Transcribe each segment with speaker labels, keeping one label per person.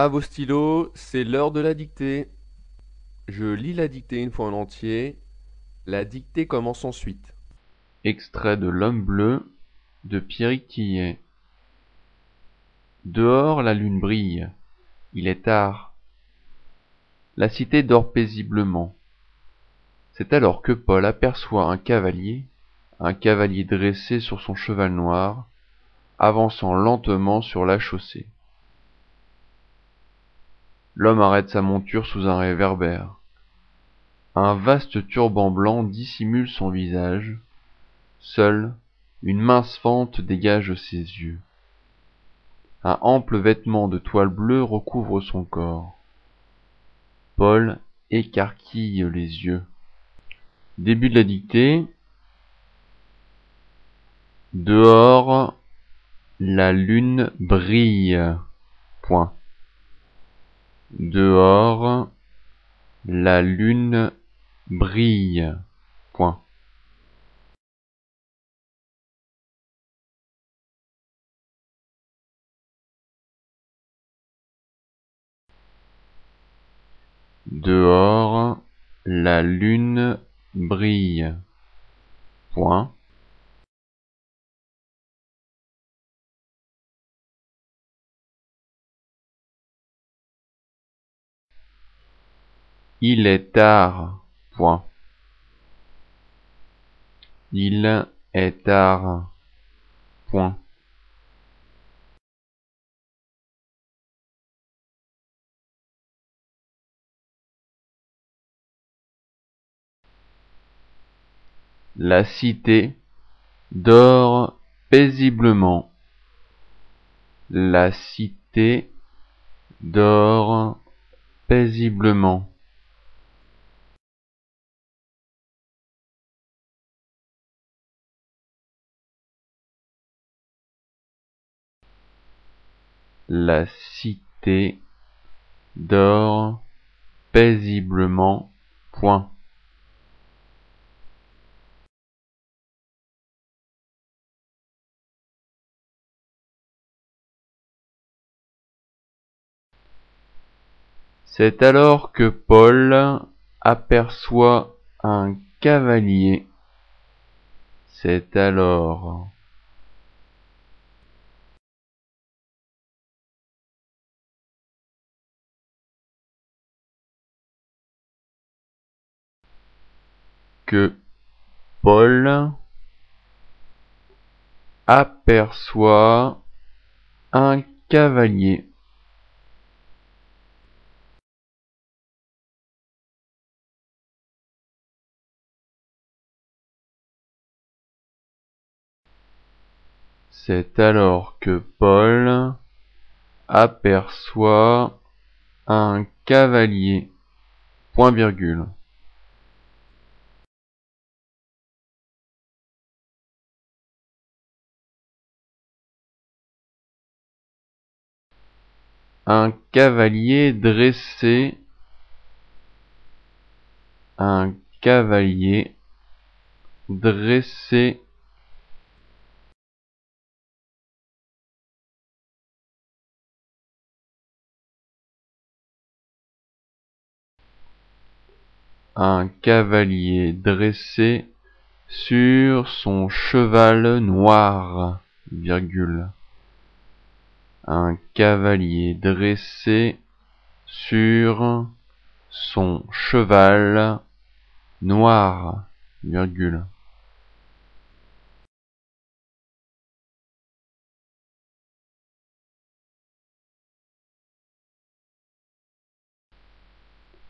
Speaker 1: À vos stylos, c'est l'heure de la dictée. Je lis la dictée une fois en entier. La dictée commence ensuite.
Speaker 2: Extrait de L'Homme bleu de Pierrick Tillet. Dehors la lune brille, il est tard. La cité dort paisiblement. C'est alors que Paul aperçoit un cavalier dressé sur son cheval noir, avançant lentement sur la chaussée. L'homme arrête sa monture sous un réverbère. Un vaste turban blanc dissimule son visage. Seule, une mince fente dégage ses yeux. Un ample vêtement de toile bleue recouvre son corps. Paul écarquille les yeux. Début de la dictée. Dehors, la lune brille. Point. Dehors, la lune brille. Point. Dehors, la lune brille. Point. Il est tard. Point. Il est tard. Point. La cité dort paisiblement. La cité dort paisiblement. La cité dort paisiblement. Point. C'est alors que Paul aperçoit un cavalier. C'est alors que Paul aperçoit un cavalier. C'est alors que Paul aperçoit un cavalier. Point virgule. Un cavalier dressé. Un cavalier dressé. Un cavalier dressé sur son cheval noir, virgule. Un cavalier dressé sur son cheval noir, virgule.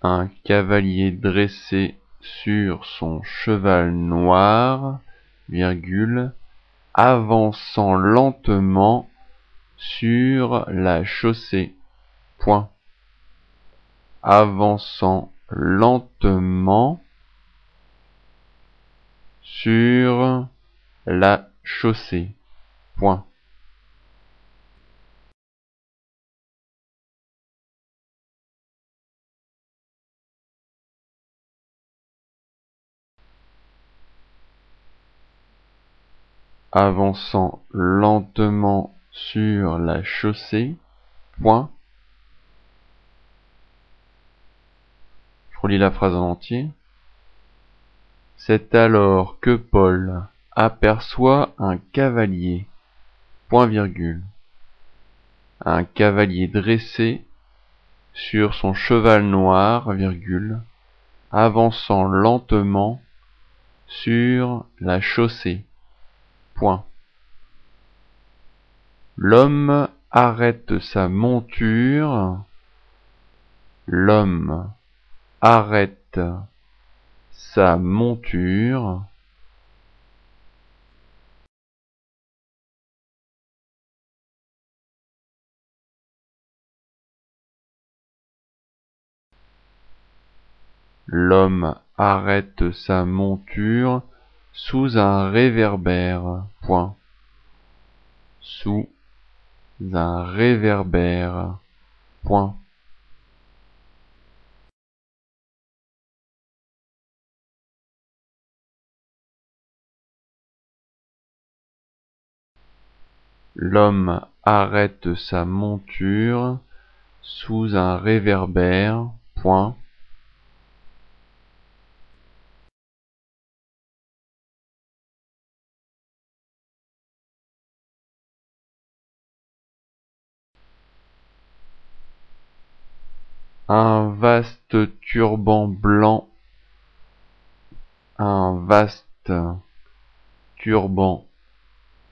Speaker 2: Un cavalier dressé sur son cheval noir, virgule, avançant lentement sur la chaussée. Point. Avançant lentement sur la chaussée. Point. Avançant lentement sur la chaussée. Point. relis la phrase en entier. C'est alors que Paul aperçoit un cavalier, point virgule, un cavalier dressé sur son cheval noir, virgule, avançant lentement sur la chaussée, point. L'homme arrête sa monture, l'homme arrête sa monture, l'homme arrête sa monture sous un réverbère, point. Sous un réverbère, point. L'homme arrête sa monture sous un réverbère, point. Un vaste turban blanc, un vaste turban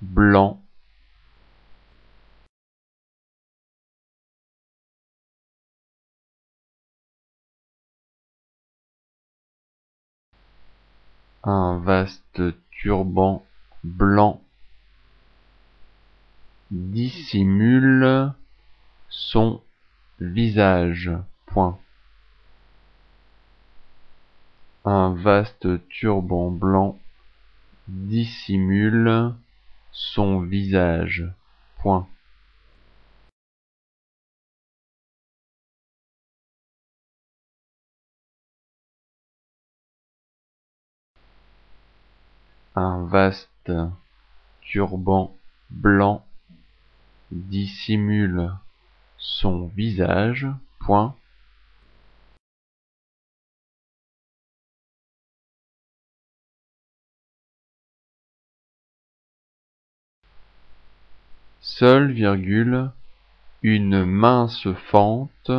Speaker 2: blanc, un vaste turban blanc dissimule son visage, point. Un vaste turban blanc dissimule son visage, point. Un vaste turban blanc dissimule son visage, point. Seule, virgule, une mince fente,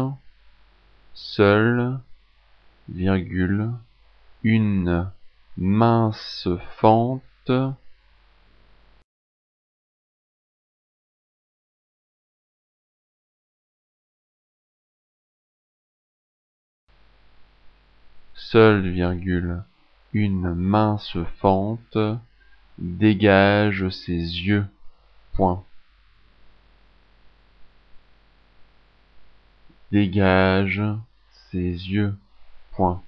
Speaker 2: seule, virgule, une mince fente, seule, virgule, une mince fente dégage ses yeux, point. Dégage ses yeux, point.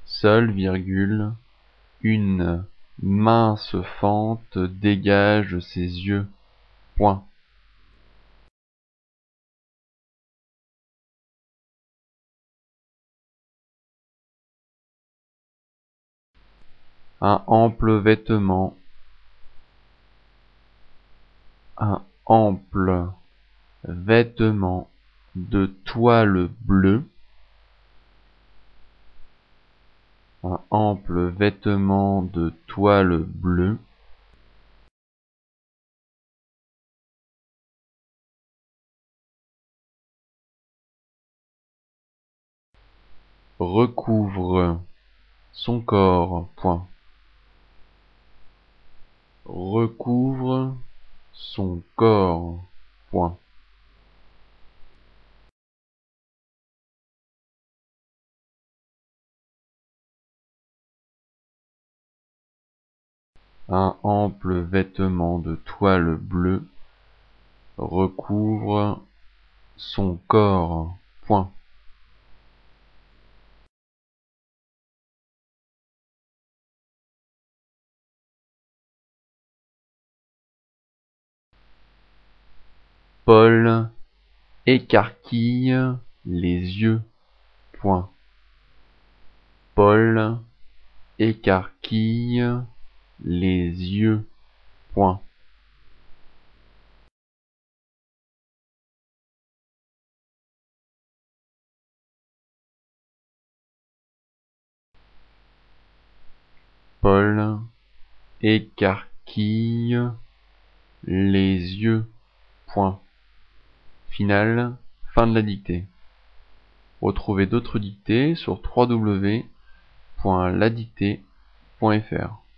Speaker 2: Seule, virgule, une mince fente dégage ses yeux, point. Un ample vêtement, un ample vêtement de toile bleue, un ample vêtement de toile bleue, recouvre son corps, point. Recouvre son corps, point. Un ample vêtement de toile bleue recouvre son corps, point. Paul écarquille les yeux, point. Paul écarquille les yeux, Point. Paul écarquille les yeux. Point. Finale, fin de la dictée. Retrouvez d'autres dictées sur www.ladictée.fr.